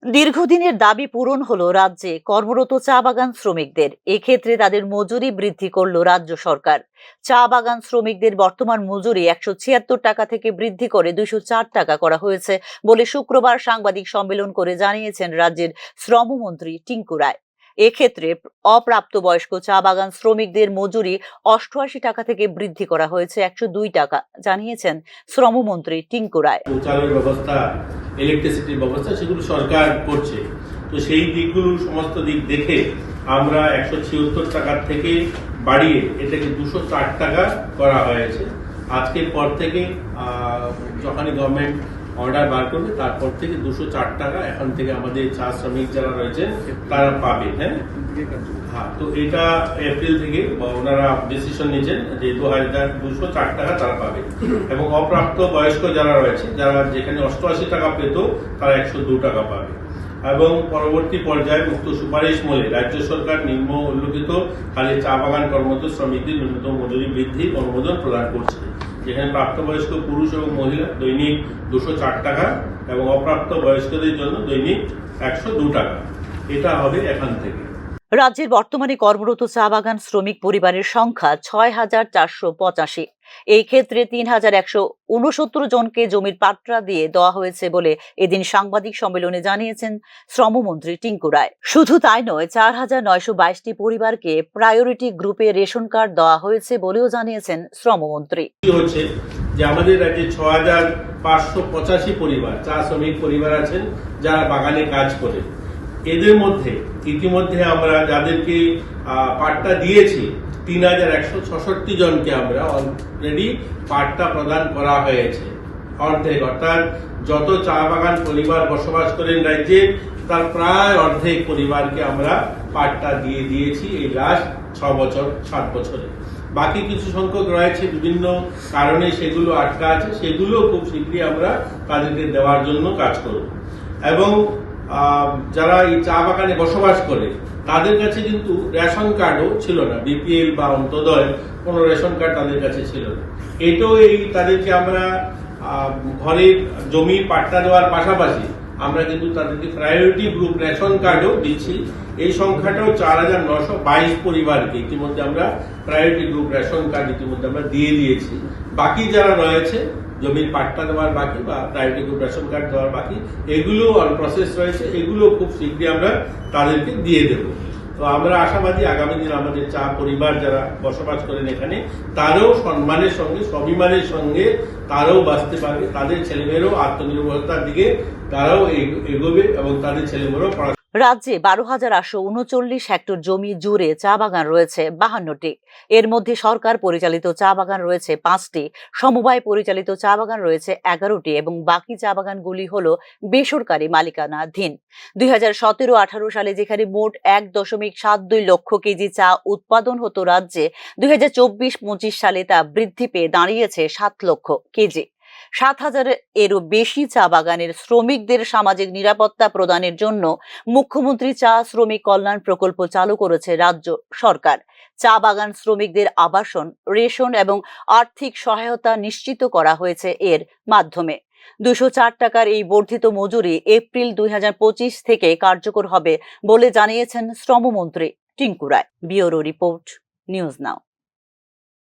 দীর্ঘদিনের দাবি পূরণ হলো রাজ্যে কর্মরত চা বাগান শ্রমিকদের। এক্ষেত্রে তাদের মজুরি বৃদ্ধি করলো রাজ্য সরকার। চা বাগান শ্রমিকদের বর্তমান মজুরি 176 টাকা থেকে বৃদ্ধি করে 204 টাকা করা হয়েছে বলে শুক্রবার সাংবাদিক সম্মেলন করে জানিয়েছেন রাজ্যের শ্রমমন্ত্রী টিঙ্কু রায়। এক্ষেত্রে অপ্রাপ্তবয়স্ক চা বাগান শ্রমিকদের মজুরি 88 টাকা থেকে বৃদ্ধি করা হয়েছে 102 টাকা, জানিয়েছেন শ্রমমন্ত্রী টিঙ্কু রায়। ব্যবস্থা, ইলেকট্রিসিটির ব্যবস্থা সেগুলো সরকার করছে। তো সেই দিকগুলো সমস্ত দিক দেখে আমরা 176 টাকা থেকে বাড়িয়ে এটাকে 204 টাকা করা হয়েছে। আজকের পর থেকে যখনই গভর্নমেন্ট অর্ডার বার করবে তারপর থেকে 204 টাকা এখন থেকে আমাদের চা শ্রমিক যারা রয়েছে তারা পাবে। হ্যাঁ, তো এটা এপ্রিল থেকে ওনারা ডিসিশন নিয়েছেন যে 204 টাকা তারা পাবে। এবং অপ্রাপ্ত বয়স্ক যারা রয়েছে, যারা যেখানে 88 টাকা পেত, তারা 102 টাকা পাবে। এবং পরবর্তী পর্যায়ে মুক্ত সুপারিশ মূলে রাজ্য সরকার নিম্ন উল্লেখিত খালি চা বাগান কর্মরত শ্রমিকদের ন্যূনতম মজুরি বৃদ্ধি অনুমোদন প্রদান করছে, যেখানে প্রাপ্তবয়স্ক পুরুষ এবং মহিলা দৈনিক 204 টাকা এবং অপ্রাপ্ত বয়স্কদের জন্য দৈনিক 102 টাকা। এটা হবে এখান থেকে। রাজ্যের বর্তমানে কর্মরত চা বাগান শ্রমিক পরিবারের সংখ্যা 6,485। এই ক্ষেত্রে 3,169 জনকে জমির পাট্টা দিয়ে দেওয়া হয়েছে বলে এদিন সাংবাদিক সম্মেলনে জানিয়েছেন শ্রমমন্ত্রী টিঙ্কু রায়। শুধু তাই নয়, 4,922টি পরিবারকে প্রায়োরিটি গ্রুপে রেশন কার্ড দেওয়া হয়েছে বলেও জানিয়েছেন শ্রমমন্ত্রী। হচ্ছে যে আমাদের রাজ্যে 6,585 পরিবার চা শ্রমিক পরিবার আছেন যারা বাগানে কাজ করে। এদের মধ্যে ইতিমধ্যে আমরা যাদেরকে পাট্টা দিয়েছি 3,166 জনকে আমরা অলরেডি পাট্টা প্রদান করা হয়েছে। অর্থাৎ যত চা বাগান পরিবার বসবাস করেন রাজ্যে তার প্রায় অর্ধেক পরিবারকে আমরা পাট্টা দিয়ে দিয়েছি এই লাস্ট 7 বছরে। বাকি কিছু সংখ্যক রয়েছে, বিভিন্ন কারণে সেগুলো আটকা আছে, সেগুলো খুব শীঘ্রই আমরা তাদেরকে দেওয়ার জন্য কাজ করব। এবং যারা এই চা বাগানে বসবাস করে তাদের কাছে কিন্তু রেশন কার্ডও ছিল না, বিপিএল বা অন্তোদয় কোনো রেশন কার্ড তাদের কাছে ছিল না। এটাও তাদেরকে আমরা ঘরের জমির পাট্টা দেওয়ার পাশাপাশি আমরা কিন্তু তাদেরকে প্রায়োরিটি গ্রুপ রেশন কার্ডও দিচ্ছি। এই সংখ্যাটাও 4,922 পরিবারকে ইতিমধ্যে আমরা প্রায়োরিটি গ্রুপ রেশন কার্ড ইতিমধ্যে আমরা দিয়ে দিয়েছি। বাকি যারা রয়েছে জমির পাট্টা দেওয়ার বাকি বা প্রায়োরিটি গ্রুপ রেশন কার্ড দেওয়ার বাকি, এগুলো অন প্রসেস রয়েছে, এগুলো খুব শীঘ্রই আমরা তাদেরকে দিয়ে দেব। তো আমরা আশাবাদী আগামী দিন আমাদের চা পরিবার যারা বসবাস করেন এখানে তারাও সম্মানের সঙ্গে স্বাভিমানের সঙ্গে তারাও বাঁচতে পারবে, তাদের ছেলেমেয়েরাও আত্মনির্ভরতার দিকে তারাও এগোবে এবং তাদের ছেলেমেয়েরাও। রাজ্যে 12,839 হেক্টর জমি জুড়ে চা বাগান রয়েছে 52টি। এর মধ্যে সরকার পরিচালিত চা বাগান রয়েছে 5টি, সমবায় পরিচালিত চা বাগান রয়েছে 11টি এবং বাকি চা বাগানগুলি হলো বেসরকারি মালিকানাধীন। 2017-18 সালে যেখানে মোট 1.72 লক্ষ কেজি চা উৎপাদন হতো রাজ্যে, 2024-25 সালে তা বৃদ্ধি পেয়ে দাঁড়িয়েছে 7 লক্ষ কেজি। 7,000 এরও বেশি চা বাগানের শ্রমিকদের সামাজিক নিরাপত্তা প্রদানের জন্য মুখ্যমন্ত্রী চা শ্রমিক কল্যাণ প্রকল্প চালু করেছে রাজ্য সরকার। চা বাগান শ্রমিকদের আবাসন, রেশন এবং আর্থিক সহায়তা নিশ্চিত করা হয়েছে এর মাধ্যমে। 204 টাকার এই বর্ধিত মজুরি এপ্রিল 2025 থেকে কার্যকর হবে বলে জানিয়েছেন শ্রমমন্ত্রী Tinku Roy. Bureau report, news নাও।